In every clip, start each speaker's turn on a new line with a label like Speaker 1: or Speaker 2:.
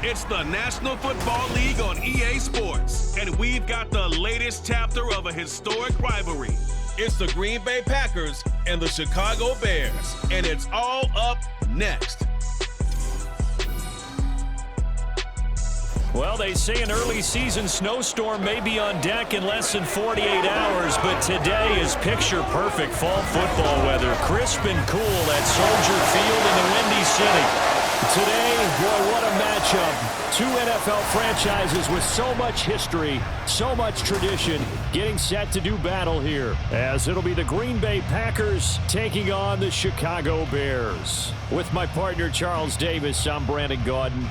Speaker 1: It's the National Football League on EA Sports, and we've got the latest chapter of a historic rivalry. It's the Green Bay Packers and the Chicago Bears, and it's all up next.
Speaker 2: Well, they say an early season snowstorm may be on deck in less than 48 hours, but today is picture-perfect fall football weather. Crisp and cool at Soldier Field in the Windy City. Today, boy, what a matchup. Two NFL franchises with so much history, so much tradition, getting set to do battle here, as it'll be the Green Bay Packers taking on the Chicago Bears. With my partner, Charles Davis, I'm Brandon Gaudin.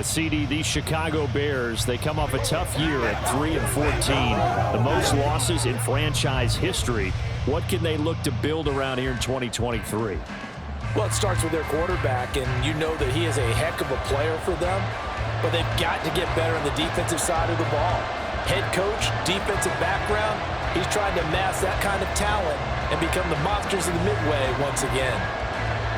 Speaker 2: CD, these Chicago Bears, they come off a tough year at 3-14, the most losses in franchise history. What can they look to build around here in 2023?
Speaker 3: Well, it starts with their quarterback, and you know that he is a heck of a player for them, but they've got to get better on the defensive side of the ball. Head coach, defensive background, he's trying to amass that kind of talent and become the monsters of the Midway once again.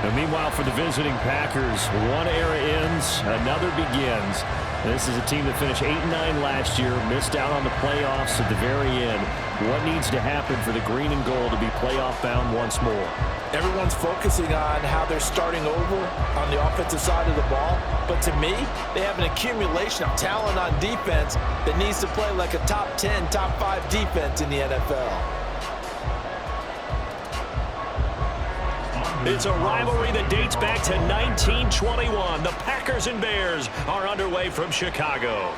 Speaker 2: And meanwhile, for the visiting Packers, one era ends, another begins. This is a team that finished 8-9 last year, missed out on the playoffs at the very end. What needs to happen for the green and gold to be playoff bound once more?
Speaker 3: Everyone's focusing on how they're starting over on the offensive side of the ball, but to me, they have an accumulation of talent on defense that needs to play like a top 10, top 5 defense in the NFL.
Speaker 2: It's a rivalry that dates back to 1921. The Packers and Bears are underway from Chicago.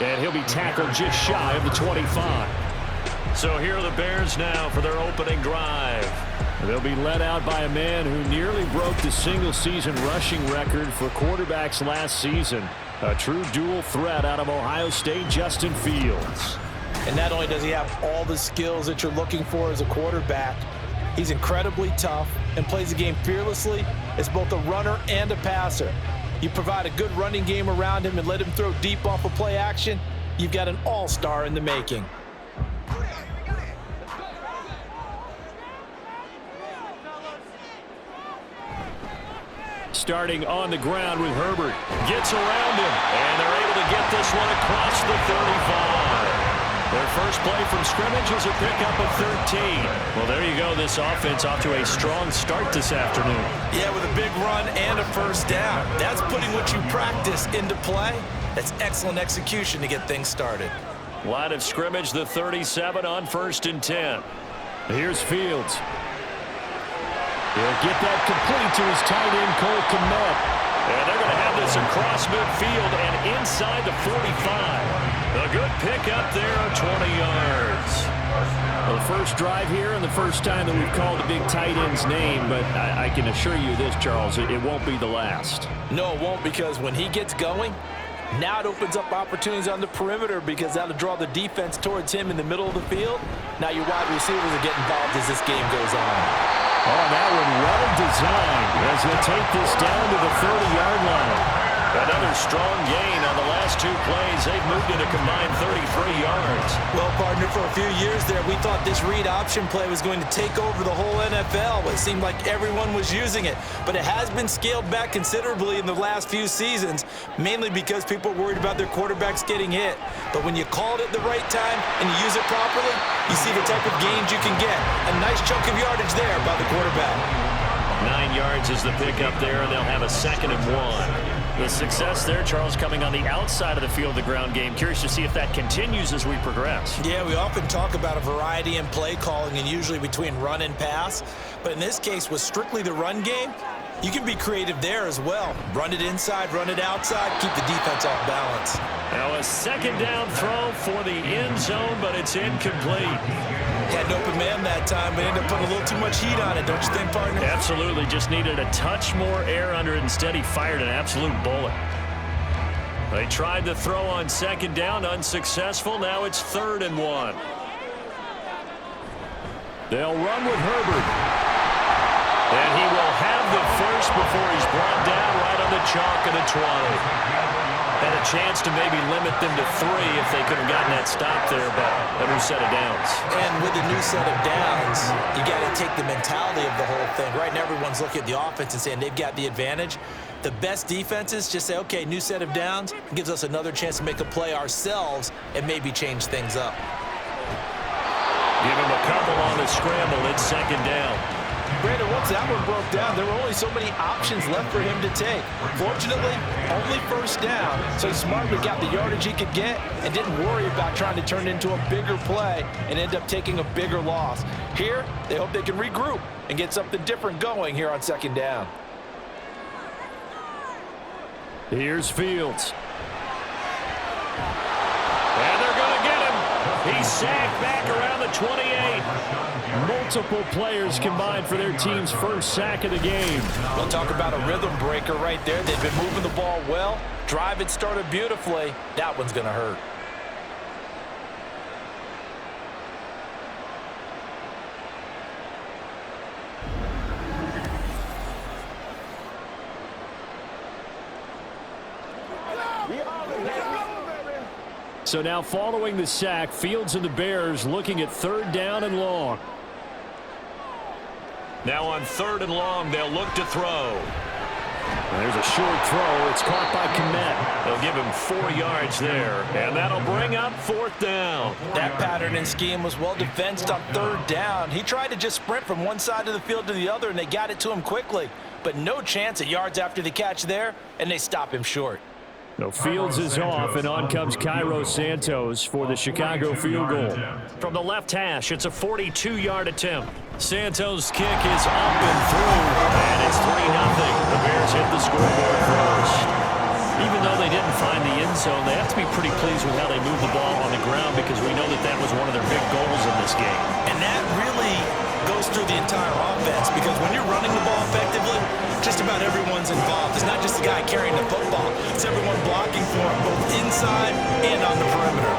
Speaker 2: And he'll be tackled just shy of the 25. So here are the Bears now for their opening drive. They'll be led out by a man who nearly broke the single-season rushing record for quarterbacks last season. A true dual threat out of Ohio State, Justin Fields.
Speaker 3: And not only does he have all the skills that you're looking for as a quarterback, he's incredibly tough and plays the game fearlessly as both a runner and a passer. You provide a good running game around him and let him throw deep off of play action, you've got an all-star in the making.
Speaker 2: Starting on the ground with Herbert. Gets around him, and they're able to get this one across the 35. Their first play from scrimmage is a pickup of 13. Well, there you go. This offense off to a strong start this afternoon.
Speaker 3: Yeah, with a big run and a first down. That's putting what you practice into play. That's excellent execution to get things started.
Speaker 2: Line of scrimmage, the 37 on 1st and 10. Here's Fields. He'll get that complete to his tight end, Cole Kmet. And they're going to have this across midfield and inside the 45. A good pickup there, 20 yards. Well, the first drive here and the first time that we've called the big tight end's name, but I can assure you this, Charles, it won't be the last.
Speaker 3: No, it won't, because when he gets going, now it opens up opportunities on the perimeter because that'll draw the defense towards him in the middle of the field. Now your wide receivers are getting involved as this game goes on.
Speaker 2: Oh, that one well designed as he'll take this down to the 30-yard line. Another strong gain on the last two plays. They've moved it a combined 33 yards.
Speaker 3: Well, partner, for a few years there, we thought this read option play was going to take over the whole NFL. It seemed like everyone was using it. But it has been scaled back considerably in the last few seasons, mainly because people are worried about their quarterbacks getting hit. But when you call it at the right time and you use it properly, you see the type of gains you can get. A nice chunk of yardage there by the quarterback.
Speaker 2: 9 yards is the pickup there, and they'll have a 2nd and 1. The success there, Charles, coming on the outside of the field, the ground game. Curious to see if that continues as we progress.
Speaker 3: Yeah, we often talk about a variety in play calling and usually between run and pass. But in this case, with strictly the run game, you can be creative there as well. Run it inside, run it outside, keep the defense off balance.
Speaker 2: Now a 2nd down throw for the end zone, but it's incomplete.
Speaker 3: Had an open man that time, but ended up putting a little too much heat on it, don't you think, partner?
Speaker 2: Absolutely. Just needed a touch more air under it. Instead, he fired an absolute bullet. They tried to throw on 2nd down, unsuccessful. Now it's 3rd and 1. They'll run with Herbert. And he will have the first before he's brought down right on the chalk of the 20.
Speaker 3: That
Speaker 2: a chance to maybe limit them to 3 if they could have gotten that stop there, but a new set of downs.
Speaker 3: And with a new set of downs, you got to take the mentality of the whole thing. Right now, everyone's looking at the offense and saying they've got the advantage. The best defenses just say, okay, new set of downs, gives us another chance to make a play ourselves and maybe change things up.
Speaker 2: Give him a couple on the scramble. It's second down.
Speaker 4: Brandon, once that one broke down, there were only so many options left for him to take. Fortunately, only first down, so he smartly got the yardage he could get and didn't worry about trying to turn it into a bigger play and end up taking a bigger loss. Here, they hope they can regroup and get something different going here on second down.
Speaker 2: Here's Fields. And they're going to get him. He's sacked back around the 28.
Speaker 5: Multiple players combined for their team's first sack of the game.
Speaker 4: We'll talk about a rhythm breaker right there. They've been moving the ball well. Drive it started beautifully. That one's going to hurt.
Speaker 5: So now following the sack, Fields and the Bears looking at third down and long.
Speaker 2: Now on third and long, they'll look to throw.
Speaker 5: And there's a short throw. It's caught by Kmet.
Speaker 2: They'll give him 4 yards there, and that'll bring up fourth down.
Speaker 4: That pattern and scheme was well defensed on third down. He tried to just sprint from one side of the field to the other, and they got it to him quickly. But no chance at yards after the catch there, and they stop him short.
Speaker 5: No, Fields is off, and on comes Cairo Santos for the Chicago field goal.
Speaker 2: From the left hash, it's a 42-yard attempt. Santos' kick is up and through, and it's 3-0. The Bears hit the scoreboard first. Even though they didn't find the end zone, they have to be pretty pleased with how they moved the ball on the ground because we know that that was one of their big goals in this game.
Speaker 3: And that really goes through the entire offense because when you're running the ball effectively, just about everyone's involved. It's not just the guy carrying the football. It's everyone blocking for him, both inside and on the perimeter.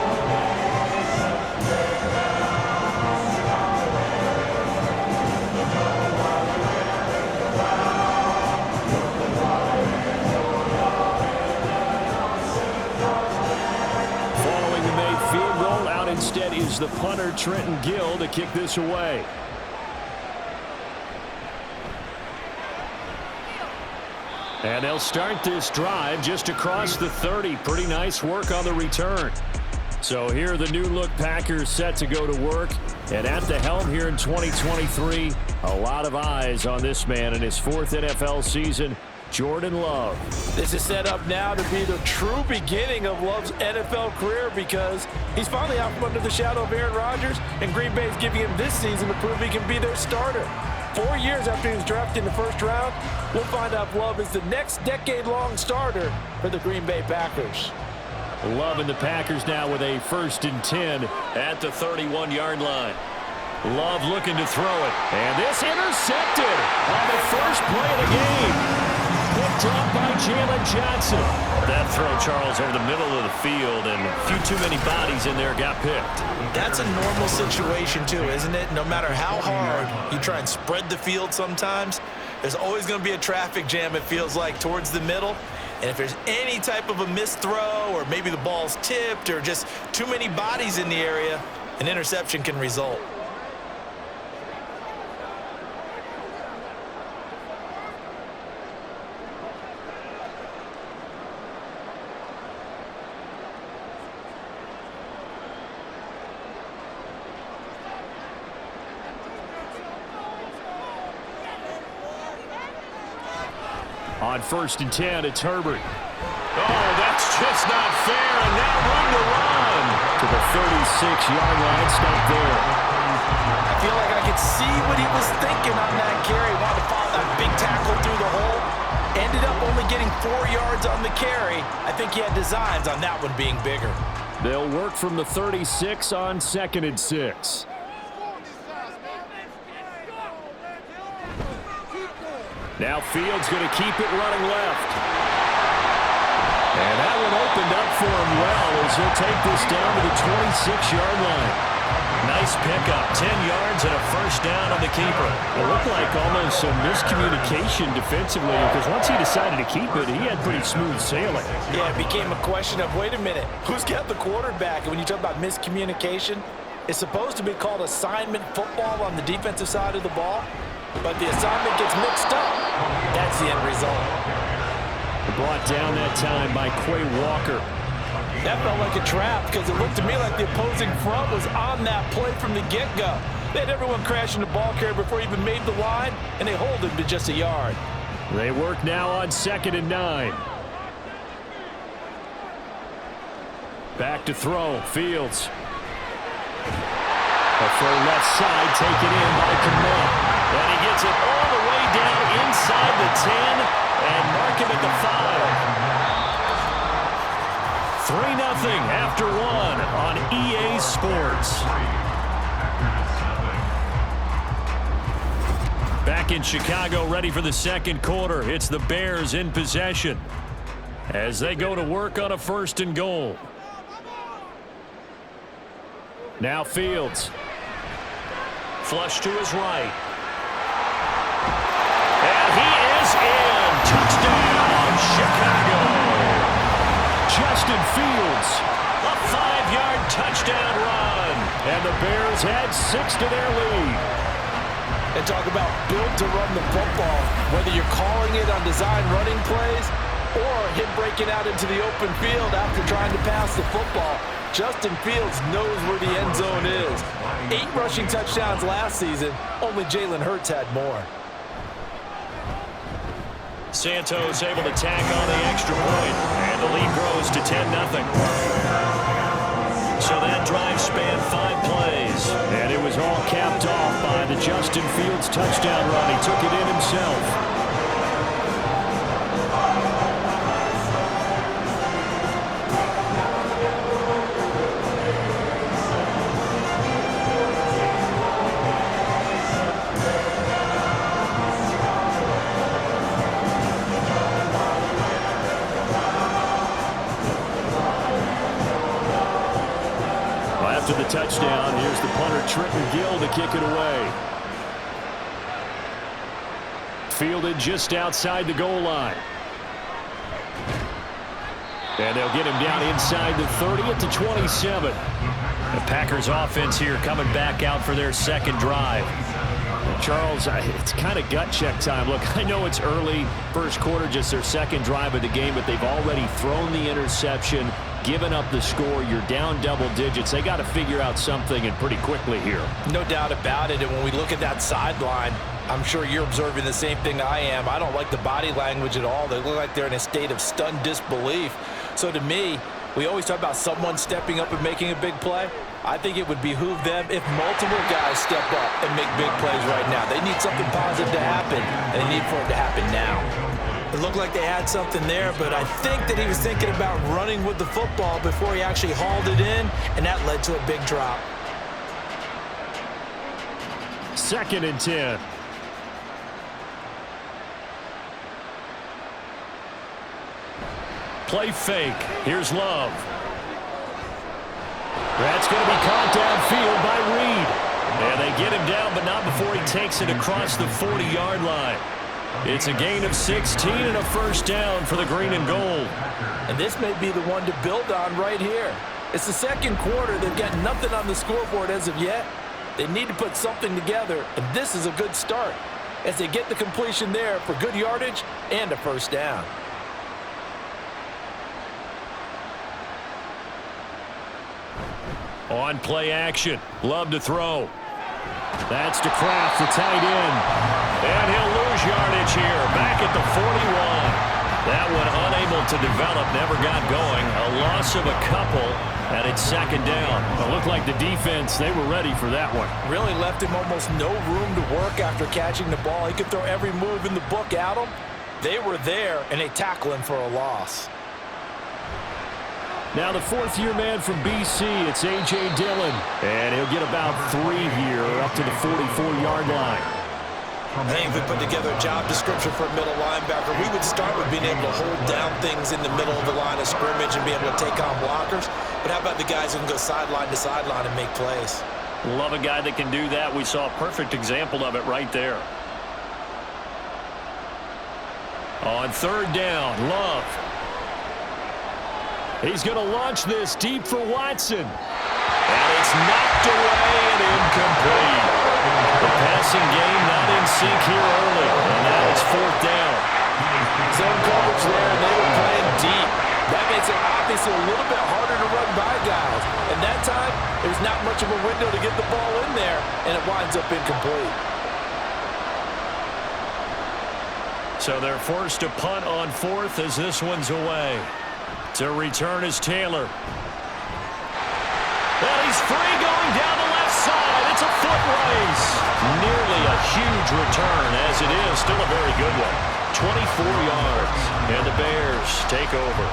Speaker 5: Following the made field goal, out instead is the punter, Trenton Gill, to kick this away. And they'll start this drive just across the 30. Pretty nice work on the return. So here are the new look Packers set to go to work. And at the helm here in 2023, a lot of eyes on this man in his 4th NFL season, Jordan Love.
Speaker 4: This is set up now to be the true beginning of Love's NFL career because he's finally out from under the shadow of Aaron Rodgers, and Green Bay's giving him this season to prove he can be their starter. 4 years after he was drafted in the first round, we'll find out if Love is the next decade-long starter for the Green Bay Packers.
Speaker 5: Love and the Packers now with a 1st and 10
Speaker 2: at the 31-yard line.
Speaker 5: Love looking to throw it. And this intercepted on the first play of the game. Picked up by Jalen Johnson.
Speaker 2: That throw, Charles, over the middle of the field, and a few too many bodies in there got picked.
Speaker 3: That's a normal situation, too, isn't it? No matter how hard you try and spread the field sometimes, there's always going to be a traffic jam, it feels like, towards the middle. And if there's any type of a missed throw or maybe the ball's tipped or just too many bodies in the area, an interception can result.
Speaker 5: On 1st and 10, it's Herbert.
Speaker 2: Oh, that's just not fair, and now room to run.
Speaker 5: To the 36-yard line, stop there.
Speaker 4: I feel like I could see what he was thinking on that carry. Wanted to follow that big tackle through the hole. Ended up only getting 4 yards on the carry. I think he had designs on that one being bigger.
Speaker 5: They'll work from the 36 on 2nd and 6. Now Fields going to keep it running left. And that one opened up for him well as he'll take this down to the 26-yard line.
Speaker 2: Nice pickup, 10 yards and a first down on the keeper.
Speaker 5: It looked like almost some miscommunication defensively because once he decided to keep it, he had pretty smooth sailing.
Speaker 4: Yeah, it became a question of, wait a minute, who's got the quarterback? And when you talk about miscommunication, it's supposed to be called assignment football on the defensive side of the ball, but the assignment gets mixed up. That's the end result.
Speaker 5: Brought down that time by Quay Walker.
Speaker 4: That felt like a trap because it looked to me like the opposing front was on that play from the get-go. They had everyone crashing the ball carrier before he even made the line, and they hold him to just a yard.
Speaker 5: They work now on 2nd and 9. Back to throw, Fields. A throw left side taken in by Kmet.
Speaker 2: And he gets it all the way down inside the 10 and mark him at the 5. 3-0 after 1 on EA Sports. Back in Chicago, ready for the second quarter. It's the Bears in possession as they go to work on a 1st and goal. Now Fields. Flush to his right. And he is in. Touchdown, Chicago. Justin Fields, a 5-yard touchdown run. And the Bears add 6 to their lead.
Speaker 4: And talk about built to run the football. Whether you're calling it on design running plays or him breaking out into the open field after trying to pass the football, Justin Fields knows where the end zone is. 8 rushing touchdowns last season. Only Jalen Hurts had more.
Speaker 2: Santos able to tack on the extra point, and the lead grows to 10-0. So that drive spanned 5 plays,
Speaker 5: and it was all capped off by the Justin Fields touchdown run. He took it in himself. The touchdown. Here's the punter, Trenton Gill, to kick it away. Fielded just outside the goal line. And they'll get him down inside the 30 at the 27.
Speaker 2: The Packers offense here coming back out for their second drive.
Speaker 5: Charles, it's kind of gut check time. Look, I know it's early, first quarter, just their second drive of the game, but they've already thrown the interception, given up the score. You're down double digits. They got to figure out something, and pretty quickly here.
Speaker 4: No doubt about it. And when we look at that sideline, I'm sure you're observing the same thing I am. I don't like the body language at all. They look like they're in a state of stunned disbelief. So to me, we always talk about someone stepping up and making a big play. I think it would behoove them if multiple guys step up and make big plays right now. They need something positive to happen, and they need for it to happen now. It looked like they had something there, but I think that he was thinking about running with the football before he actually hauled it in, and that led to a big drop.
Speaker 5: 2nd and 10.
Speaker 2: Play fake. Here's Love. That's going to be caught downfield by Reed. And they get him down, but not before he takes it across the 40-yard line. It's a gain of 16 and a first down for the green and gold.
Speaker 4: And this may be the one to build on right here. It's the second quarter. They've got nothing on the scoreboard as of yet. They need to put something together, and this is a good start as they get the completion there for good yardage and a first down.
Speaker 2: On play action. Love to throw. That's to Kraft, the tight end. And he'll lose yardage here. Back at the 41. That one unable to develop, never got going. A loss of a couple, and it's second down.
Speaker 5: It looked like the defense, they were ready for that one.
Speaker 4: Really left him almost no room to work after catching the ball. He could throw every move in the book at him. They were there, and they tackle him for a loss.
Speaker 5: Now the 4th-year man from BC, it's A.J. Dillon. And he'll get about 3 here up to the 44-yard line.
Speaker 4: I think if we put together a job description for a middle linebacker, we would start with being able to hold down things in the middle of the line of scrimmage and be able to take on blockers. But how about the guys who can go sideline to sideline and make plays?
Speaker 2: Love a guy that can do that. We saw a perfect example of it right there. On third down, Love. He's going to launch this deep for Watson. And it's knocked away and incomplete. The passing game not in sync here early. And now it's fourth down.
Speaker 4: Zone coverage there, and they were playing deep. That makes it obviously a little bit harder to run by guys. And that time, there's not much of a window to get the ball in there, and it winds up incomplete.
Speaker 2: So they're forced to punt on fourth as this one's away. To return is Taylor. Well, he's free going down the left side. It's a foot race. Nearly a huge return, as it is. Still a very good one. 24 yards, and the Bears take over.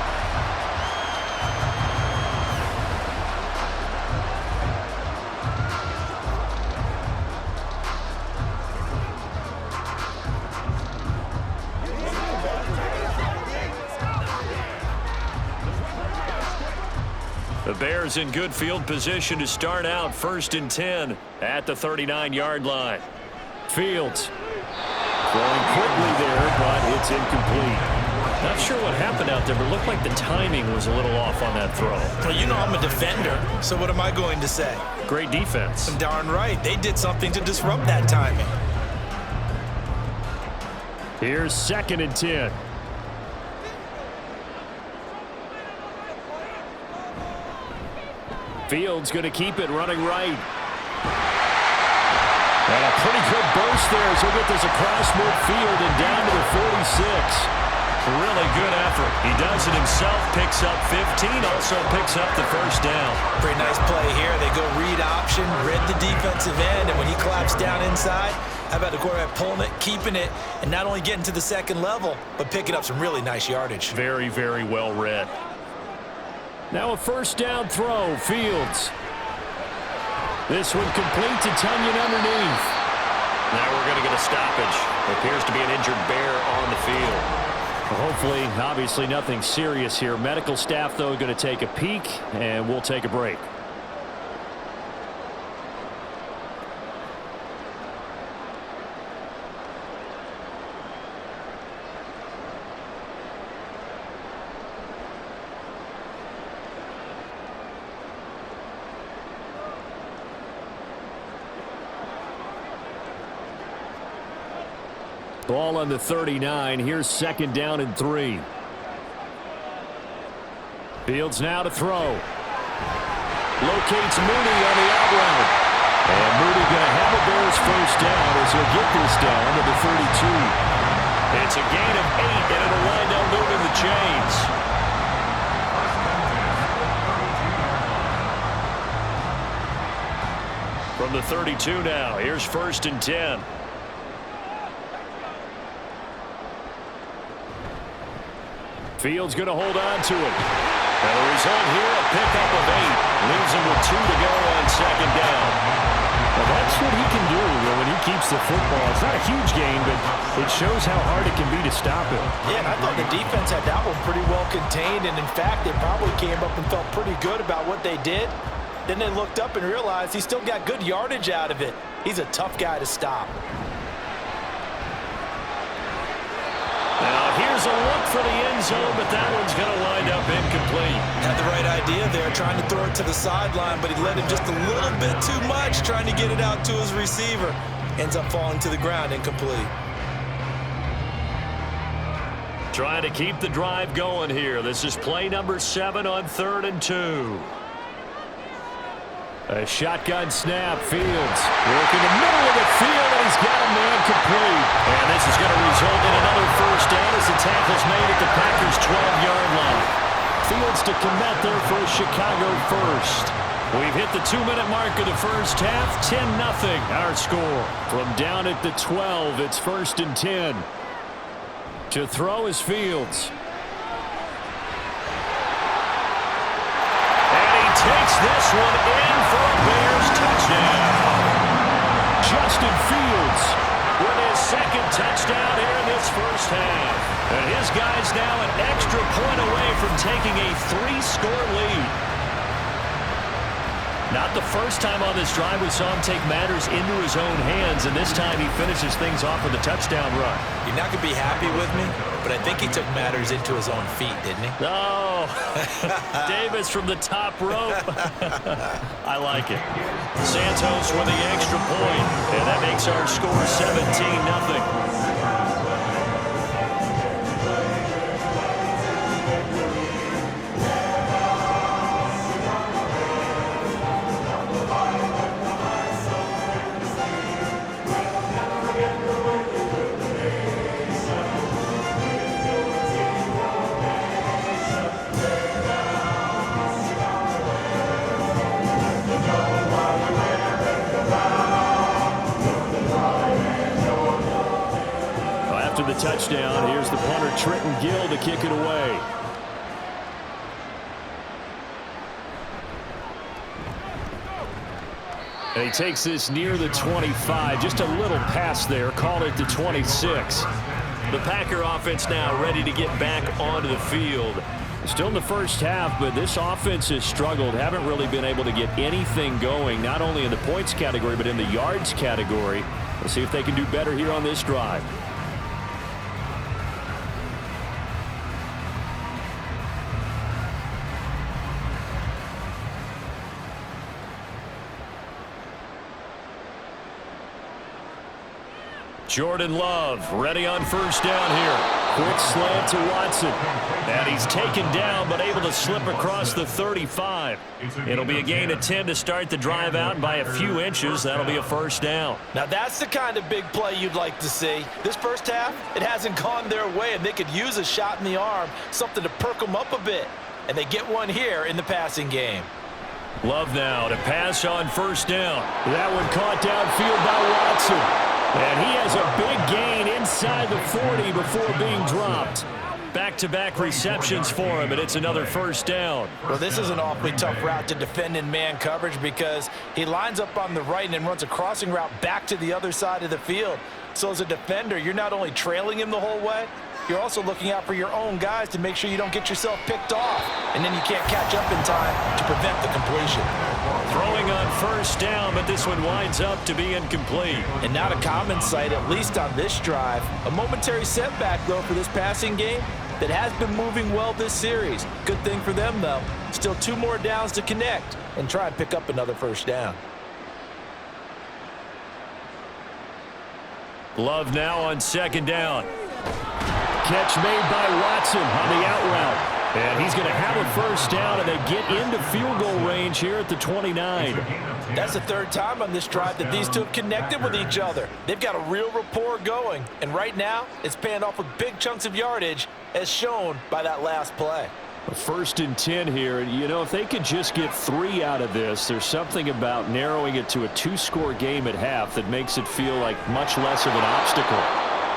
Speaker 2: The Bears in good field position to start out 1st and 10 at the 39-yard line. Fields throwing quickly there, but it's incomplete. Not sure what happened out there, but it looked like the timing was a little off on that throw.
Speaker 3: Well, you know I'm a defender, so what am I going to say?
Speaker 2: Great defense.
Speaker 3: Darn right. They did something to disrupt that timing.
Speaker 2: Here's 2nd and 10. Fields going to keep it running right. And a pretty good burst there as he'll get this across midfield and down to the 46. Really good effort. He does it himself, picks up 15, also picks up the first down.
Speaker 3: Pretty nice play here. They go read option, read the defensive end, and when he claps down inside, how about the quarterback pulling it, keeping it, and not only getting to the second level, but picking up some really nice yardage.
Speaker 2: Very, very well read. Now a first down throw, Fields. This one complete to Tunyon underneath. Now we're going to get a stoppage. Appears to be an injured Bear on the field. Well, hopefully, obviously nothing serious here. Medical staff, though, going to take a peek, and we'll take a break. Ball on the 39. Here's 2nd down and 3. Fields now to throw. Locates Mooney on the out route. And Mooney going to have a Bears first down as he'll get this down to the 32. It's a gain of 8, and it'll wind up moving the chains. From the 32 now, here's 1st and 10. Fields going to hold on to it. And the result here, a pickup of 8. Leaves him with 2 to go on 2nd down. Well, that's what he can do when he keeps the football. It's not a huge gain, but it shows how hard it can be to stop him.
Speaker 4: Yeah, and I thought the defense had that one pretty well contained, and in fact, they probably came up and felt pretty good about what they did. Then they looked up and realized he still got good yardage out of it. He's a tough guy to stop.
Speaker 2: Now, here's a look for the end zone, but that one's going to wind up incomplete.
Speaker 3: Had the right idea there, trying to throw it to the sideline, but he let him just a little bit too much, trying to get it out to his receiver. Ends up falling to the ground, incomplete.
Speaker 2: Trying to keep the drive going here. This is play number 7 on 3rd and 2. A shotgun snap, Fields working the middle of the field, and he's got a man complete. And this is going to result in another first down as the tackle's made at the Packers' 12-yard line. Fields to commit there for a Chicago first. We've hit the 2-minute mark of the first half, 10-0 our score. From down at the 12, it's 1st and 10. To throw is Fields. Takes this one in for a Bears touchdown. Justin Fields with his 2nd touchdown here in this first half. And his guy's now an extra point away from taking a 3-score lead. Not the first time on this drive we saw him take matters into his own hands, and this time he finishes things off with a touchdown run.
Speaker 3: You're not going to be happy with me, but I think he took matters into his own feet, didn't he?
Speaker 2: Oh, Davis from the top rope. I like it. Santos with the extra point, and that makes our score 17-0. Touchdown. Here's the punter, Trenton Gill, to kick it away. And he takes this near the 25. Just a little pass there. Called it the 26. The Packer offense now ready to get back onto the field. Still in the first half, but this offense has struggled. Haven't really been able to get anything going, not only in the points category, but in the yards category. Let's see if they can do better here on this drive. Jordan Love ready on first down here. Quick slant to Watson. And he's taken down but able to slip across the 35. It'll be a gain of 10 to start the drive out by a few inches. That'll be a first down.
Speaker 4: Now that's the kind of big play you'd like to see. This first half, it hasn't gone their way, and they could use a shot in the arm, something to perk them up a bit. And they get one here in the passing game.
Speaker 2: Love now to pass on first down. That one caught downfield by Watson. And he has a big gain inside the 40 before being dropped. Back-to-back receptions for him, and it's another first down.
Speaker 4: Well, this is an awfully tough route to defend in man coverage because he lines up on the right and then runs a crossing route back to the other side of the field. So as a defender, you're not only trailing him the whole way, you're also looking out for your own guys to make sure you don't get yourself picked off. And then you can't catch up in time to prevent the completion.
Speaker 2: Throwing on first down, but this one winds up to be incomplete.
Speaker 4: And not a common sight, at least on this drive. A momentary setback, though, for this passing game that has been moving well this series. Good thing for them, though. Still 2 more downs to connect and try and pick up another first down.
Speaker 2: Love now on second down. Catch made by Watson on the out route. And he's going to have a first down, and they get into field goal range here at the 29.
Speaker 4: That's the third time on this drive that these two have connected with each other. They've got a real rapport going, and right now it's paying off with big chunks of yardage, as shown by that last play.
Speaker 2: First and 10 here. You know, if they could just get 3 out of this, there's something about narrowing it to a 2-score game at half that makes it feel like much less of an obstacle.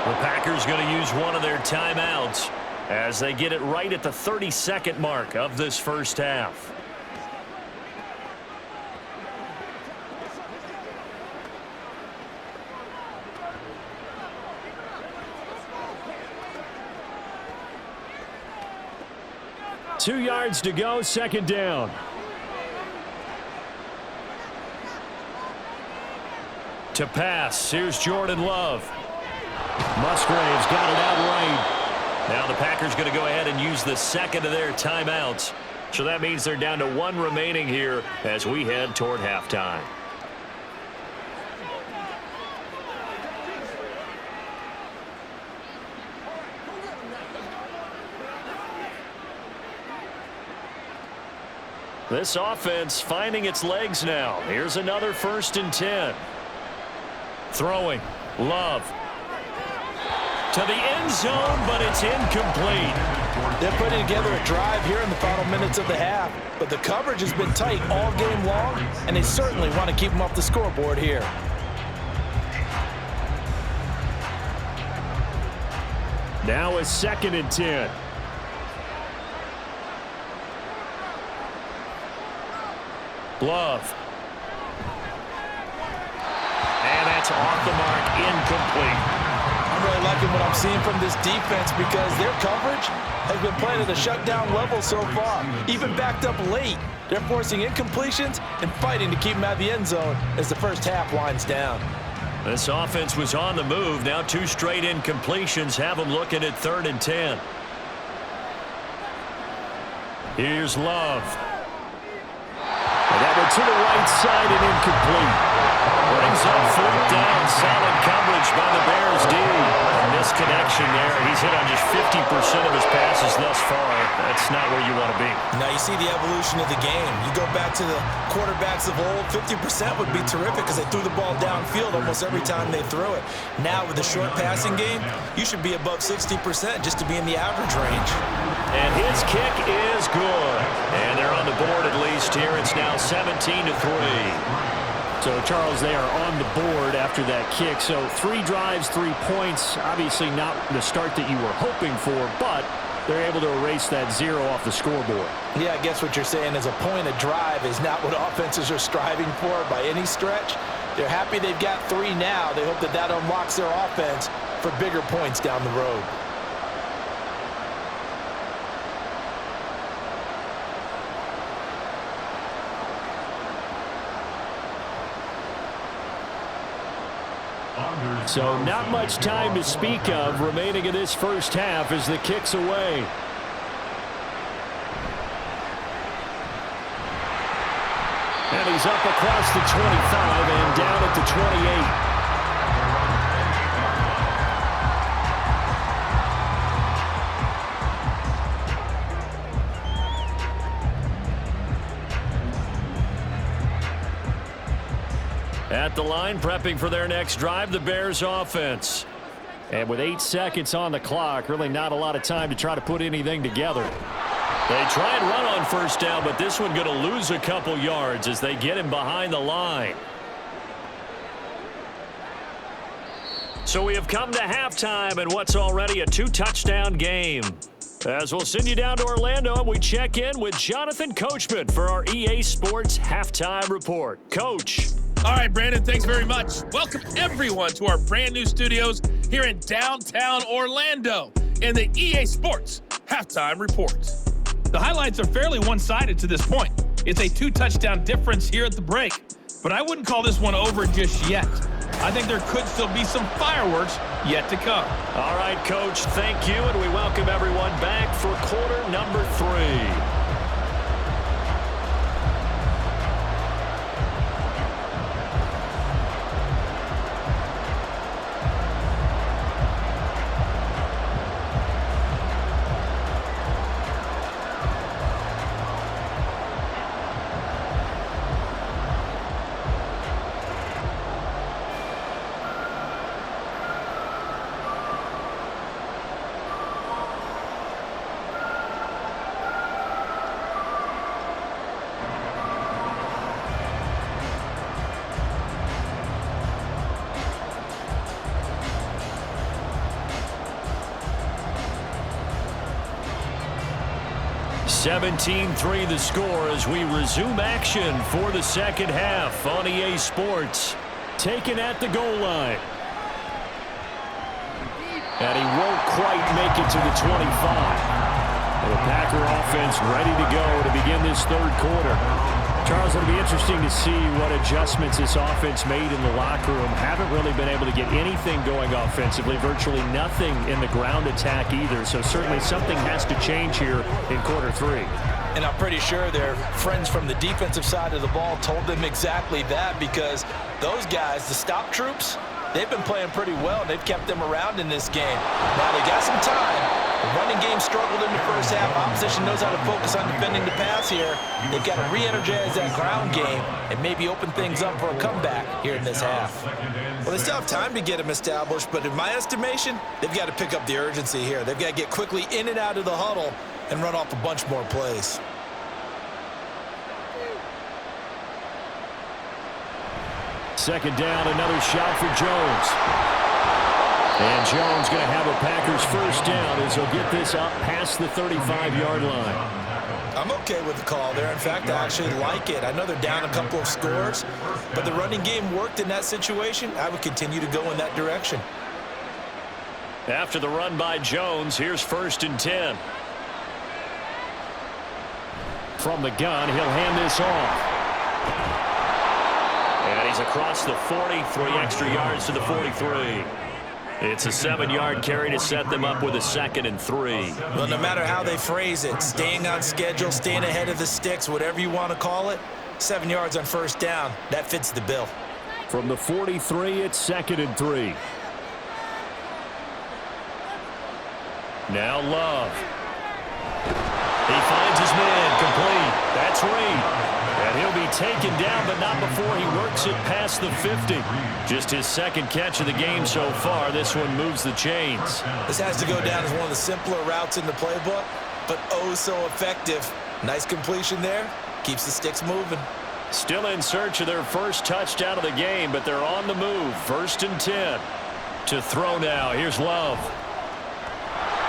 Speaker 2: The Packers going to use one of their timeouts as they get it right at the 32nd mark of this first half. Two yards to go, second down. To pass, here's Jordan Love. Musgrave's got it outright. Now the Packers going to go ahead and use the second of their timeouts. So that means they're down to 1 remaining here as we head toward halftime. This offense finding its legs now. Here's another first and 10. Throwing. Love. To the end zone, but it's incomplete.
Speaker 4: They're putting together a drive here in the final minutes of the half, but the coverage has been tight all game long, and they certainly want to keep them off the scoreboard here.
Speaker 2: Now a second and 10. Love. And that's off the mark, incomplete.
Speaker 4: I'm really liking what I'm seeing from this defense because their coverage has been playing at a shutdown level so far. Even backed up late, they're forcing incompletions and fighting to keep them out of the end zone as the first half winds down.
Speaker 2: This offense was on the move. Now 2 straight incompletions have them looking at 3rd and 10. Here's Love. And that one to the right side and incomplete. Brings up 4th down. Solid coverage by the Bears D. A misconnection there. He's hit on just 50% of his passes thus far. That's not where you want to be.
Speaker 3: Now you see the evolution of the game. You go back to the quarterbacks of old, 50% would be terrific because they threw the ball downfield almost every time they threw it. Now with the short passing game, you should be above 60% just to be in the average range.
Speaker 2: And his kick is good. And they're on the board at least here. It's now 17-3.
Speaker 5: So, Charles, they are on the board after that kick. So 3 drives, 3 points. Obviously not the start that you were hoping for, but they're able to erase that 0 off the scoreboard.
Speaker 4: Yeah, I guess what you're saying is a point a drive is not what offenses are striving for by any stretch. They're happy they've got 3 now. They hope that that unlocks their offense for bigger points down the road.
Speaker 5: So not much time to speak of remaining in this first half as the kick's away. And he's up across the 25 and down at the 28.
Speaker 2: At the line, prepping for their next drive, the Bears offense.
Speaker 5: And with 8 seconds on the clock, really not a lot of time to try to put anything together.
Speaker 2: They try and run on first down, but this one going to lose a couple yards as they get him behind the line. So we have come to halftime and what's already a 2-touchdown game. As we'll send you down to Orlando, and we check in with Jonathan Coachman for our EA Sports Halftime Report. Coach.
Speaker 6: All right, Brandon, thanks very much. Welcome, everyone, to our brand new studios here in downtown Orlando in the EA Sports Halftime Report. The highlights are fairly one-sided to this point. It's a 2-touchdown difference here at the break, but I wouldn't call this one over just yet. I think there could still be some fireworks yet to come.
Speaker 2: All right, Coach, thank you, and we welcome everyone back for quarter number 3. (17-3) the score as we resume action for the second half on EA Sports.
Speaker 5: Taken at the goal line. And he won't quite make it to the 25. And the Packer offense ready to go to begin this third quarter. Charles, it'll be interesting to see what adjustments this offense made in the locker room. Haven't really been able to get anything going offensively, virtually nothing in the ground attack either. So certainly something has to change here in quarter 3.
Speaker 4: And I'm pretty sure their friends from the defensive side of the ball told them exactly that, because those guys, the stop troops, they've been playing pretty well. They've kept them around in this game. Now they got some time. The running game struggled in the first half. Opposition knows how to focus on defending the pass here. They've got to re-energize that ground game and maybe open things up for a comeback here in this half.
Speaker 3: Well, they still have time to get them established, but in my estimation, they've got to pick up the urgency here. They've got to get quickly in and out of the huddle and run off a bunch more plays.
Speaker 5: Second down, another shot for Jones. And Jones going to have a Packers first down as he'll get this up past the 35-yard line.
Speaker 3: I'm okay with the call there. In fact, I actually like it. I know they're down a couple of scores, but the running game worked in that situation. I would continue to go in that direction.
Speaker 5: After the run by Jones, here's 1st and 10. From the gun, he'll hand this off. And he's across the 40, 3 extra yards to the 43. It's a 7-yard carry to set them up with a 2nd and 3.
Speaker 3: Well, no matter how they phrase it, staying on schedule, staying ahead of the sticks, whatever you want to call it, 7 yards on 1st down, that fits the bill.
Speaker 5: From the 43, it's 2nd and 3. Now Love. He finds his man, complete. That's Reed. And he'll be taken down, but not before he works it past the 50. Just his 2nd catch of the game so far. This one moves the chains.
Speaker 3: This has to go down as one of the simpler routes in the playbook, but oh so effective. Nice completion there. Keeps the sticks moving.
Speaker 5: Still in search of their first touchdown of the game, but they're on the move. 1st and 10. To throw now. Here's Love.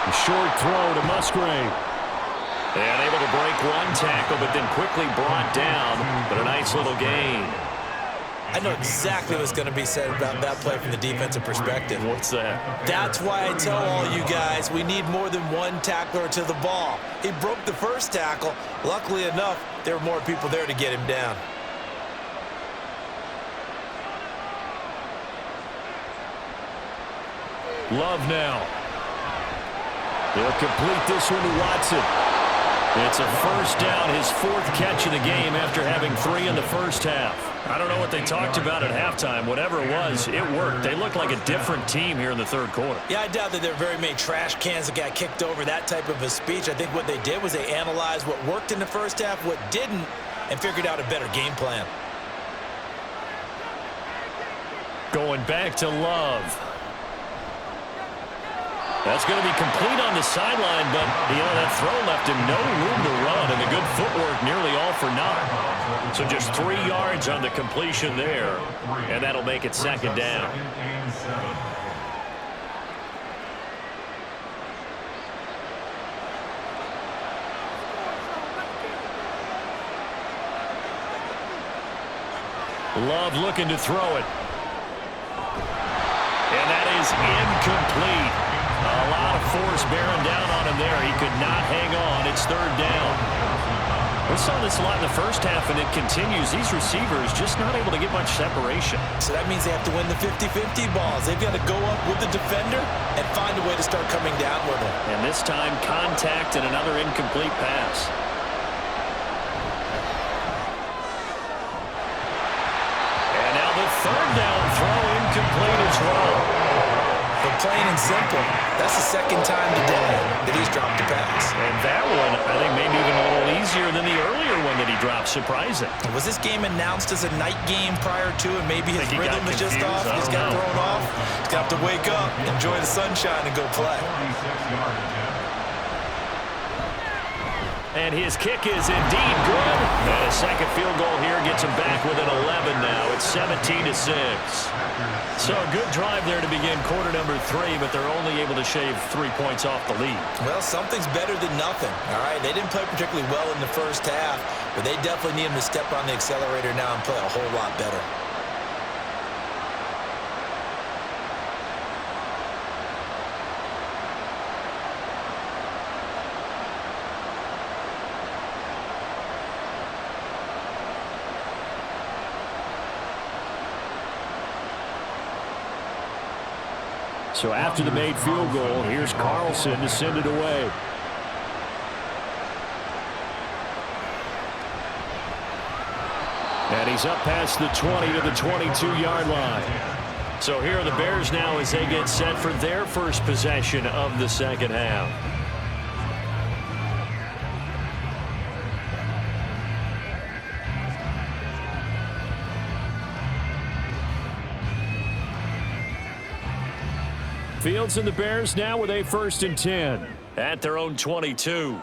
Speaker 5: A short throw to Musgrave. And able to break one tackle, but then quickly brought down. But a nice little gain.
Speaker 3: I know exactly what's going to be said about that play from the defensive perspective.
Speaker 5: What's that?
Speaker 3: That's why I tell all you guys we need more than one tackler to the ball. He broke the first tackle. Luckily enough, there were more people there to get him down.
Speaker 5: Love now. They'll complete this one to Watson. It's a 1st down, his 4th catch of the game after having 3 in the first half. I don't know what they talked about at halftime. Whatever it was, it worked. They look like a different team here in the 3rd quarter.
Speaker 3: Yeah, I doubt that there are very many trash cans that got kicked over, that type of a speech. I think what they did was they analyzed what worked in the first half, what didn't, and figured out a better game plan.
Speaker 5: Going back to Love. That's going to be complete on the sideline, but, that throw left him no room to run, and the good footwork nearly all for naught. So just 3 yards on the completion there, and that'll make it 2nd down. Love looking to throw it. And that is incomplete. A lot of force bearing down on him there. He could not hang on. It's 3rd down. We saw this a lot in the first half, and it continues. These receivers just not able to get much separation.
Speaker 3: So that means they have to win the 50-50 balls. They've got to go up with the defender and find a way to start coming down with him.
Speaker 5: And this time, contact and another incomplete pass. And now the 3rd down throw incomplete as well.
Speaker 3: But plain and simple, that's the 2nd time today that he's dropped a pass.
Speaker 5: And that one, I think, maybe even a little easier than the earlier one that he dropped. Surprising.
Speaker 3: Was this game announced as a night game prior to, and maybe his rhythm was just off? He's got thrown off. He's got to wake up, enjoy the sunshine, and go play.
Speaker 5: And his kick is indeed good. And a 2nd field goal here gets him back within 11 now. It's 17-6. So a good drive there to begin quarter number 3, but they're only able to shave 3 points off the lead.
Speaker 3: Well, something's better than nothing, all right? They didn't play particularly well in the first half, but they definitely need him to step on the accelerator now and play a whole lot better.
Speaker 5: So after the made field goal, here's Carlson to send it away. And he's up past the 20 to the 22-yard line. So here are the Bears now as they get set for their first possession of the 2nd half. Fields and the Bears now with a 1st and 10 at their own 22.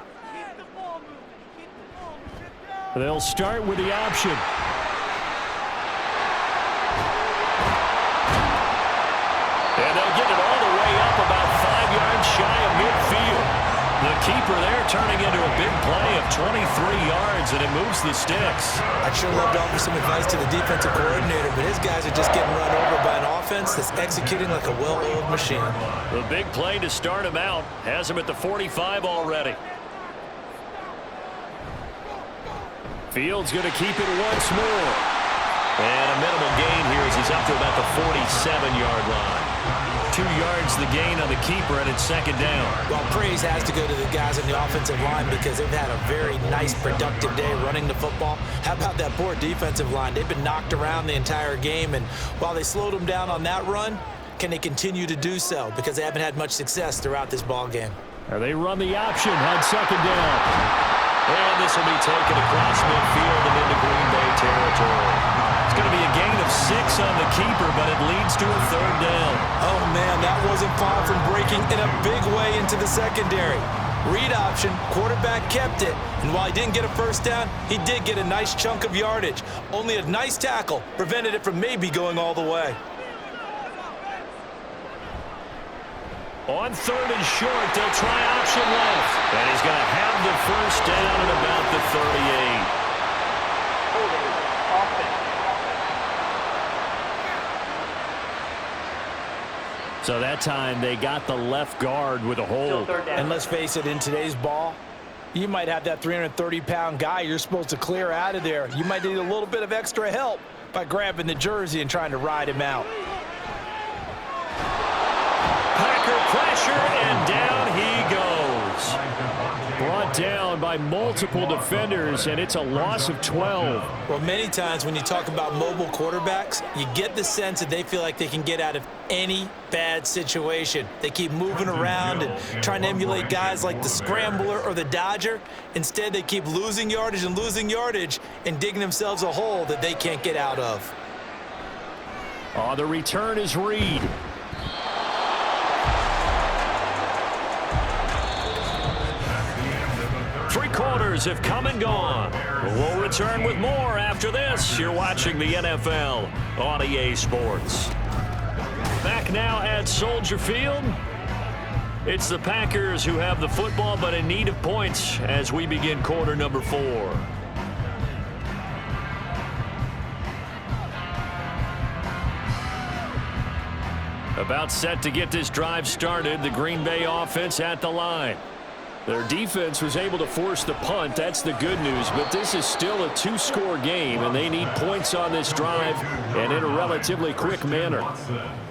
Speaker 5: They'll start with the option. And they'll get it all the way up about 5 yards shy of midfield. The
Speaker 2: keeper there turning into a big play of 23 yards, and it moves the sticks.
Speaker 3: I'd sure love to offer some advice to the defensive coordinator, but his guys are just getting run over by an offense that's executing like a well-oiled machine.
Speaker 2: The big play to start him out has him at the 45 already. Fields going to keep it once more. And a minimal gain here as he's up to about the 47-yard line. 2 yards the gain on the keeper, and it's second down.
Speaker 3: Well, praise has to go to the guys on the offensive line because they've had a very nice, productive day running the football. How about that poor defensive line? They've been knocked around the entire game, and while they slowed them down on that run, can they continue to do so? Because they haven't had much success throughout this ball game.
Speaker 2: They run the option on second down. And this will be taken across midfield and into Green Bay territory. It's going to be a gain of 6 on the keeper, but it leads to a third down.
Speaker 3: Oh, man, that wasn't far from breaking in a big way into the secondary. Read option, quarterback kept it, and while he didn't get a first down, he did get a nice chunk of yardage. Only a nice tackle prevented it from maybe going all the way.
Speaker 2: On third and short, they'll try option left. And he's going to have the first down at about the 38. So that time they got the left guard with a hold.
Speaker 4: And let's face it, in today's ball, you might have that 330-pound guy you're supposed to clear out of there. You might need a little bit of extra help by grabbing the jersey and trying to ride him out.
Speaker 2: Packer pressure, and down he goes. Brought down by multiple defenders, and it's a loss of 12.
Speaker 3: Well, many times when you talk about mobile quarterbacks, you get the sense that they feel like they can get out of any bad situation. They keep moving around and trying to emulate guys like the Scrambler or the Dodger. Instead, they keep losing yardage and digging themselves a hole that they can't get out of.
Speaker 2: The return is Reed. Three quarters have come and gone. We'll return with more after this. You're watching the NFL on EA Sports. Back now at Soldier Field. It's the Packers who have the football, but in need of points as we begin quarter number 4. About set to get this drive started. The Green Bay offense at the line. Their defense was able to force the punt. That's the good news. But this is still a 2-score game, and they need points on this drive and in a relatively quick manner.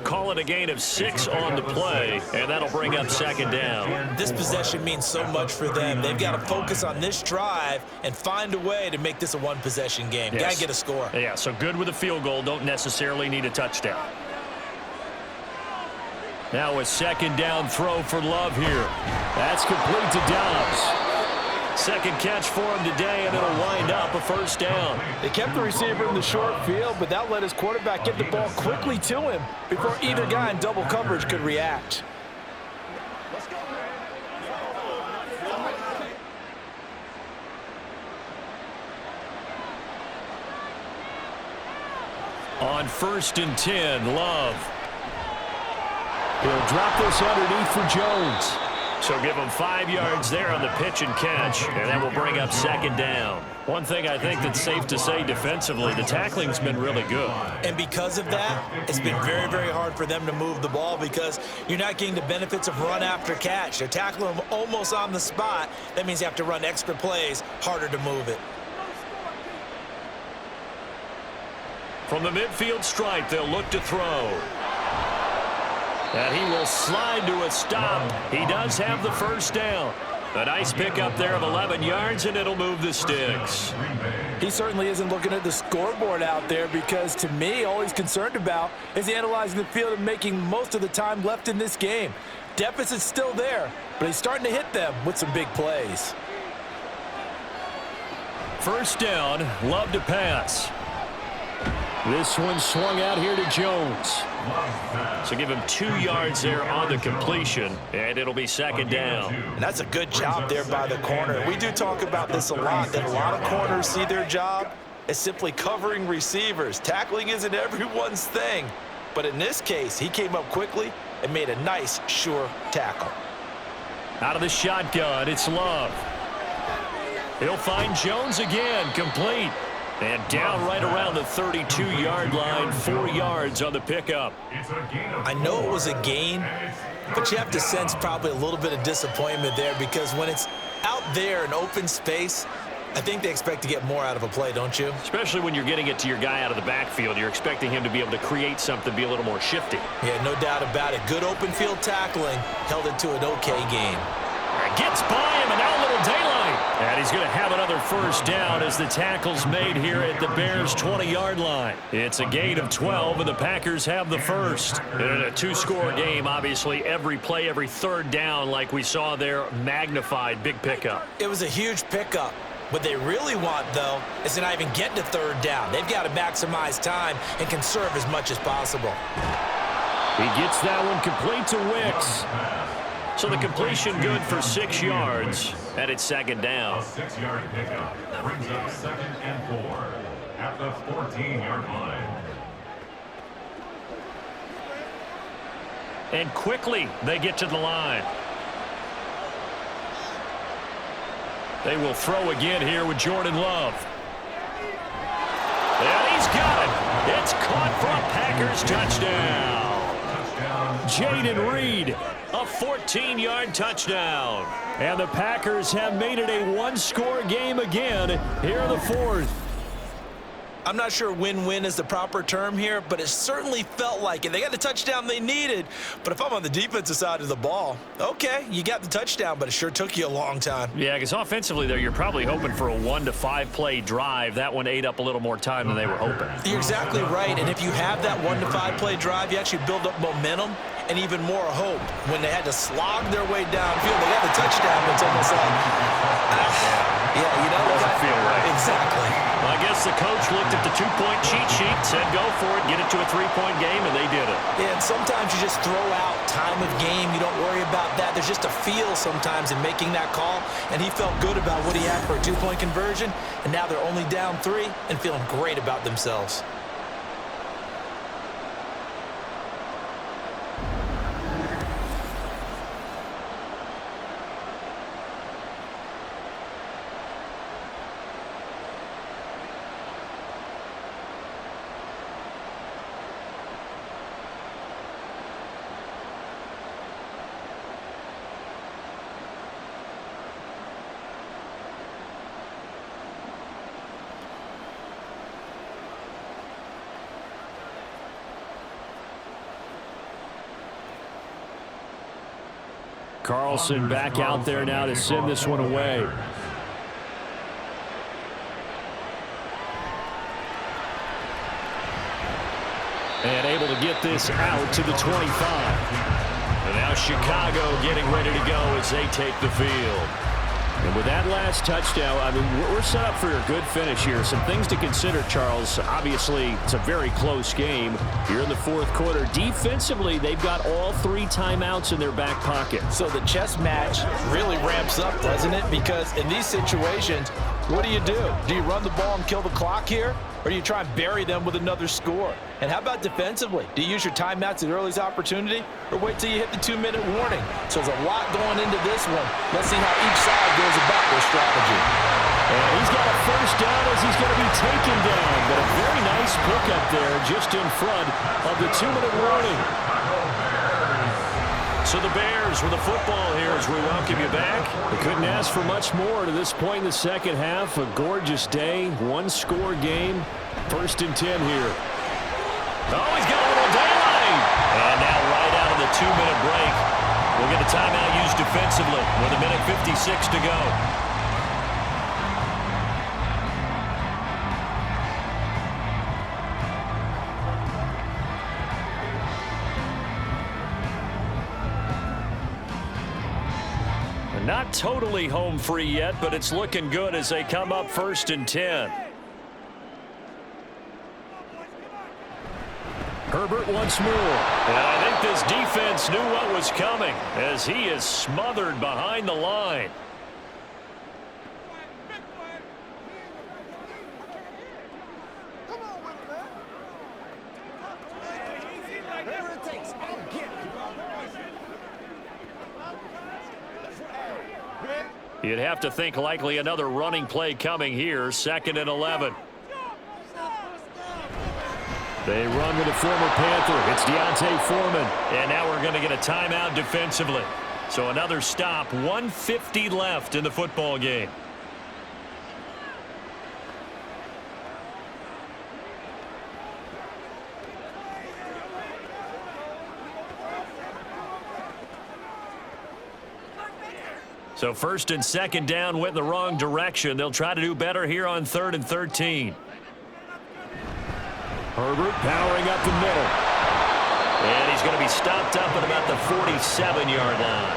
Speaker 2: Call it a gain of 6 on the play, and that'll bring up second down.
Speaker 3: This possession means so much for them. They've got to focus on this drive and find a way to make this a one-possession game.
Speaker 2: Yes.
Speaker 3: Got to get a score.
Speaker 2: Yeah, so good with a field goal. Don't necessarily need a touchdown. Now a second down throw for Love here. That's complete to Dobbs. Second catch for him today, and it'll wind up a first down.
Speaker 4: They kept the receiver in the short field, but that let his quarterback get the ball quickly to him before either guy in double coverage could react.
Speaker 2: On 1st and 10, Love. He'll drop this underneath for Jones. So give him 5 yards there on the pitch and catch, and that will bring up second down. One thing I think that's safe to say defensively, the tackling's been really good.
Speaker 3: And because of that, it's been very, very hard for them to move the ball because you're not getting the benefits of run after catch. They're tackling them almost on the spot. That means you have to run extra plays, harder to move it.
Speaker 2: From the midfield stripe, they'll look to throw. And he will slide to a stop. He does have the first down. A nice pickup there of 11 yards, and it'll move the sticks.
Speaker 4: He certainly isn't looking at the scoreboard out there because, to me, all he's concerned about is analyzing the field and making most of the time left in this game. Deficit's still there, but he's starting to hit them with some big plays.
Speaker 2: First down, Love to pass. This one swung out here to Jones. So give him 2 yards there on the completion, and it'll be second down.
Speaker 3: And that's a good job there by the corner. We do talk about this a lot, that a lot of corners see their job as simply covering receivers. Tackling isn't everyone's thing. But in this case, he came up quickly and made a nice, sure tackle.
Speaker 2: Out of the shotgun, it's Love. He'll find Jones again, complete. And down right around the 32-yard line, 4 yards on the pickup.
Speaker 3: I know it was a gain, but you have to sense probably a little bit of disappointment there because when it's out there in open space, I think they expect to get more out of a play, don't you?
Speaker 2: Especially when you're getting it to your guy out of the backfield. You're expecting him to be able to create something, be a little more shifty.
Speaker 3: Yeah, no doubt about it. Good open field tackling held it to an okay gain.
Speaker 2: Gets by him, and now a little daylight. And he's going to have another first down as the tackle's made here at the Bears' 20-yard line. It's a gain of 12, and the Packers have the first. In a 2-score game, obviously, every play, every third down, like we saw there, magnified, big pickup.
Speaker 3: It was a huge pickup. What they really want, though, is to not even get to third down. They've got to maximize time and conserve as much as possible.
Speaker 2: He gets that one complete to Wicks. So the completion good for 6 yards, and it's second down.
Speaker 7: A 6-yard pickup brings up 2nd and 4 at the 14-yard line.
Speaker 2: And quickly they get to the line. They will throw again here with Jordan Love. And he's got it. It's caught for a Packers touchdown. Jaden Reed, a 14-yard touchdown. And the Packers have made it a 1-score game again here in the fourth.
Speaker 3: I'm not sure win-win is the proper term here, but it certainly felt like it. They got the touchdown they needed, but if I'm on the defensive side of the ball, okay, you got the touchdown, but it sure took you a long time.
Speaker 2: Yeah, because offensively there, you're probably hoping for a 1 to 5 play drive. That one ate up a little more time than they were hoping.
Speaker 3: You're exactly right, and if you have that 1 to 5 play drive, you actually build up momentum and even more hope. When they had to slog their way downfield, they got the touchdown, but it's almost like, yeah, you know,
Speaker 2: doesn't feel right.
Speaker 3: Exactly.
Speaker 2: Well, I guess the coach looked at the 2-point cheat sheet, said go for it, get it to a 3-point game, and they did it.
Speaker 3: Yeah, and sometimes you just throw out time of game. You don't worry about that. There's just a feel sometimes in making that call, and he felt good about what he had for a 2-point conversion, and now they're only down 3 and feeling great about themselves.
Speaker 2: Carlson back out there now to send this one away. And able to get this out to the 25. And now Chicago getting ready to go as they take the field. And with that last touchdown, I mean, we're set up for a good finish here. Some things to consider, Charles. Obviously, it's a very close game here in the fourth quarter. Defensively, they've got all 3 timeouts in their back pocket.
Speaker 4: So the chess match really ramps up, doesn't it? Because in these situations, what do? Do you run the ball and kill the clock here? Or do you try and bury them with another score? And how about defensively? Do you use your timeouts at earliest opportunity or wait till you hit the 2-minute warning? So there's a lot going into this one. Let's see how each side goes about their strategy.
Speaker 2: And he's got a first down as he's going to be taken down. But a very nice pickup there just in front of the 2-minute warning. So the Bears with the football here as we welcome you back. We couldn't ask for much more to this point in the second half. A gorgeous day, 1-score game. 1st and 10 here. Oh, he's got a little daylight. And now right out of the 2-minute break, we'll get a timeout used defensively with 1:56 to go. Not totally home free yet, but it's looking good as they come up 1st and 10. Herbert once more. And I think this defense knew what was coming as he is smothered behind the line.
Speaker 5: You'd have to think likely another running play coming here, 2nd and 11. They run with a former Panther. It's Deontay Foreman. And now we're going to get a timeout defensively. So another stop, 1:50 left in the football game. So 1st and 2nd down went in the wrong direction. They'll try to do better here on 3rd and 13. Herbert powering up the middle. And he's going to be stopped up at about the 47-yard line.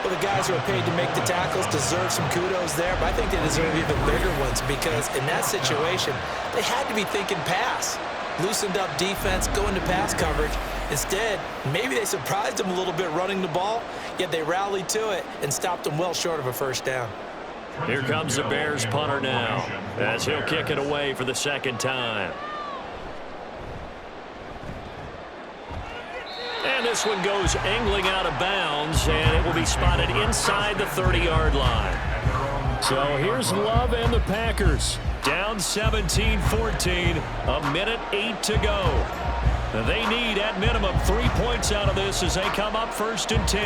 Speaker 3: Well, the guys who are paid to make the tackles deserve some kudos there, but I think they deserve even bigger ones because in that situation, they had to be thinking pass. Loosened up defense, going to pass coverage. Instead, maybe they surprised them a little bit running the ball, yet they rallied to it and stopped them well short of a 1st down.
Speaker 5: Here comes the Bears punter now as he'll kick it away for the 2nd time. And this one goes angling out of bounds, and it will be spotted inside the 30-yard line. So here's Love and the Packers. Down 17-14, a minute 8 to go. They need, at minimum, 3 points out of this as they come up 1st and 10.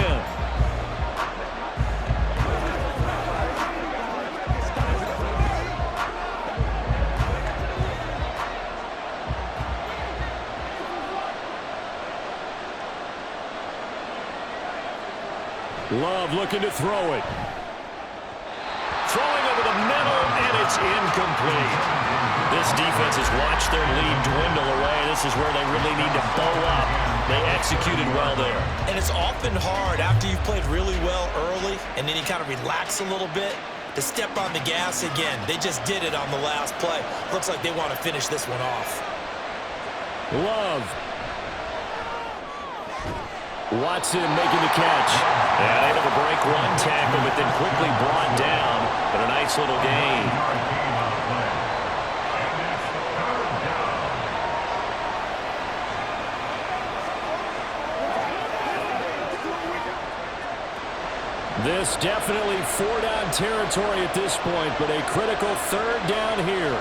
Speaker 5: Love looking to throw it. Throwing over the middle, and it's incomplete. This defense has watched their lead dwindle away. This is where they really need to bow up. They executed well there.
Speaker 3: And it's often hard after you've played really well early and then you kind of relax a little bit to step on the gas again. They just did it on the last play. Looks like they want to finish this one off.
Speaker 5: Love. Watson making the catch. And able to break one tackle, but then quickly brought down. But a nice little gain. This definitely 4-down territory at this point, but a critical 3rd down here.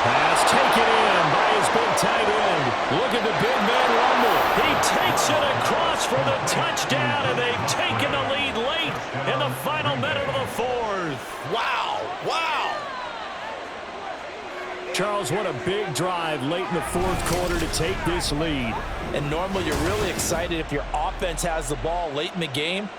Speaker 5: Pass taken in by his big tight end. Look at the big man rumble. He takes it across for the touchdown, and they've taken the lead late in the final minute of the 4th.
Speaker 3: Wow, wow.
Speaker 5: Charles, what a big drive late in the 4th quarter to take this lead.
Speaker 4: And normally you're really excited if your offense has the ball late in the game.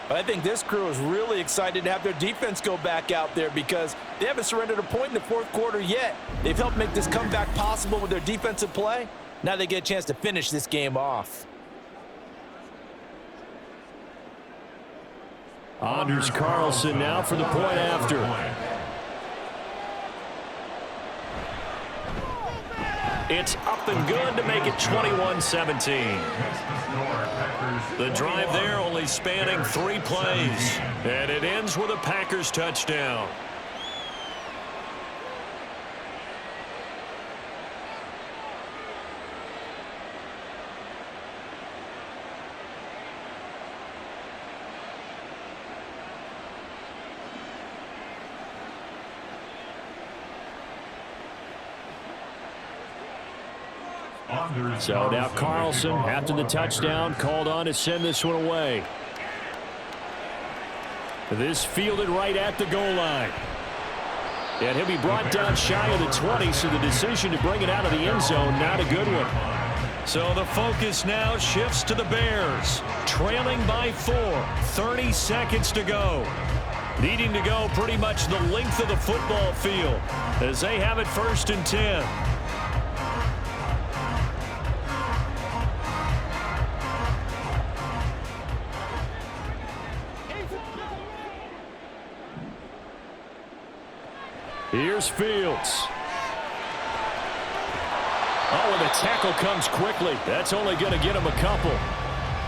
Speaker 4: But I think this crew is really excited to have their defense go back out there because they haven't surrendered a point in the 4th quarter yet. They've helped make this comeback possible with their defensive play. Now they get a chance to finish this game off.
Speaker 5: Anders Carlson now for the point after. It's up and good to make it 21-17. The drive there only spanning 3 plays. And it ends with a Packers touchdown. So now Carlson, after the touchdown, called on to send this one away. This fielded right at the goal line. And he'll be brought down shy of the 20, so the decision to bring it out of the end zone, not a good one. So the focus now shifts to the Bears, trailing by 4, 30 seconds to go. Needing to go pretty much the length of the football field as they have it 1st and 10. Here's Fields. Oh, and the tackle comes quickly. That's only going to get him a couple.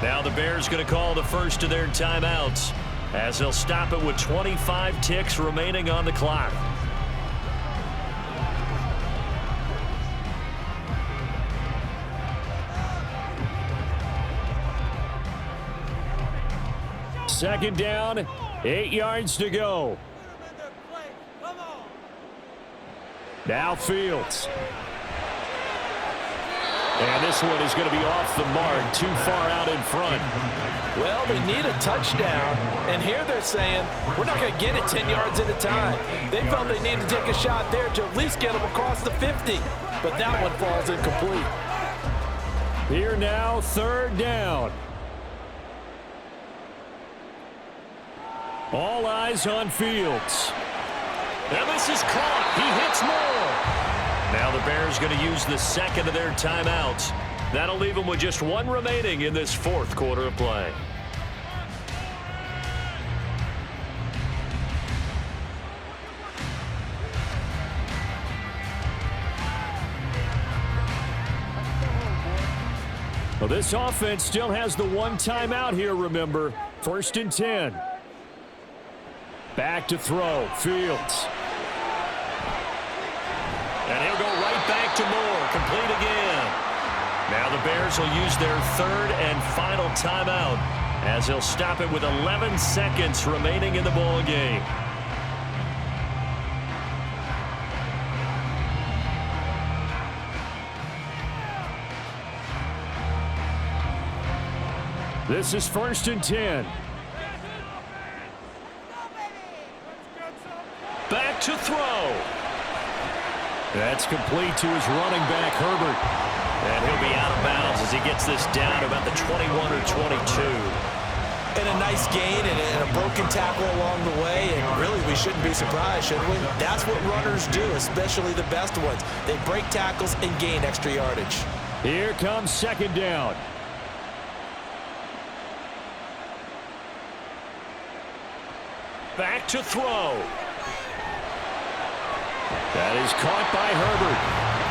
Speaker 5: Now the Bears going to call the first of their timeouts as they'll stop it with 25 ticks remaining on the clock. Second down, 8 yards to go. Now Fields. And this one is going to be off the mark, too far out in front.
Speaker 4: Well, they need a touchdown, and here they're saying, we're not going to get it 10 yards at a time. They felt they needed to take a shot there to at least get them across the 50, but that one falls incomplete.
Speaker 5: Here now, third down. All eyes on Fields. And this is caught. He hits more. Now the Bears going to use the second of their timeouts. That'll leave them with just one remaining in this fourth quarter of play. Well, this offense still has the one timeout here, remember. 1st and 10. Back to throw. Fields. And he'll go right back to Moore. Complete again. Now the Bears will use their third and final timeout as they'll stop it with 11 seconds remaining in the ball game. This is 1st and 10. Back to throw. That's complete to his running back, Herbert. And he'll be out of bounds as he gets this down to about the 21 or 22.
Speaker 3: And a nice gain and a broken tackle along the way. And really, we shouldn't be surprised, should we? That's what runners do, especially the best ones. They break tackles and gain extra yardage.
Speaker 5: Here comes second down. Back to throw. That is caught by Herbert.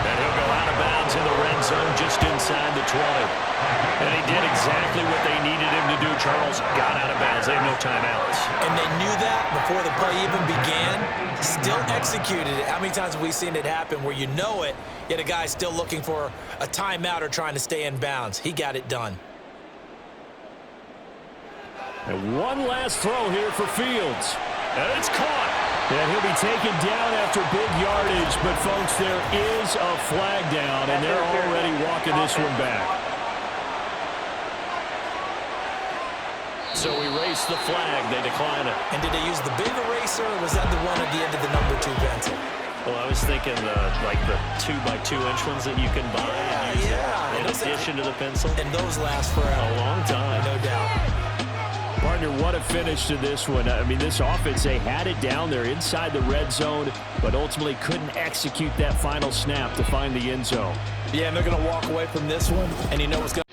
Speaker 5: And he'll go out of bounds in the red zone just inside the 20. And he did exactly what they needed him to do, Charles. Got out of bounds. They have no timeouts.
Speaker 3: And they knew that before the play even began. Still executed it. How many times have we seen it happen where you know it, yet a guy's still looking for a timeout or trying to stay in bounds? He got it done.
Speaker 5: And one last throw here for Fields. And it's caught. And he'll be taken down after big yardage. But, folks, there is a flag down, and they're already walking this one back. So erase the flag. They decline it.
Speaker 3: And did they use the big eraser, or was that the one at the end of the number 2 pencil?
Speaker 2: Well, I was thinking like the 2x2-inch ones that you can buy and use in addition to the pencil.
Speaker 3: And those last forever.
Speaker 2: A long time.
Speaker 3: No doubt.
Speaker 5: Partner, what a finish to this one. I mean, this offense, they had it down there inside the red zone, but ultimately couldn't execute that final snap to find the end zone.
Speaker 3: Yeah, and they're going to walk away from this one, and you know what's going to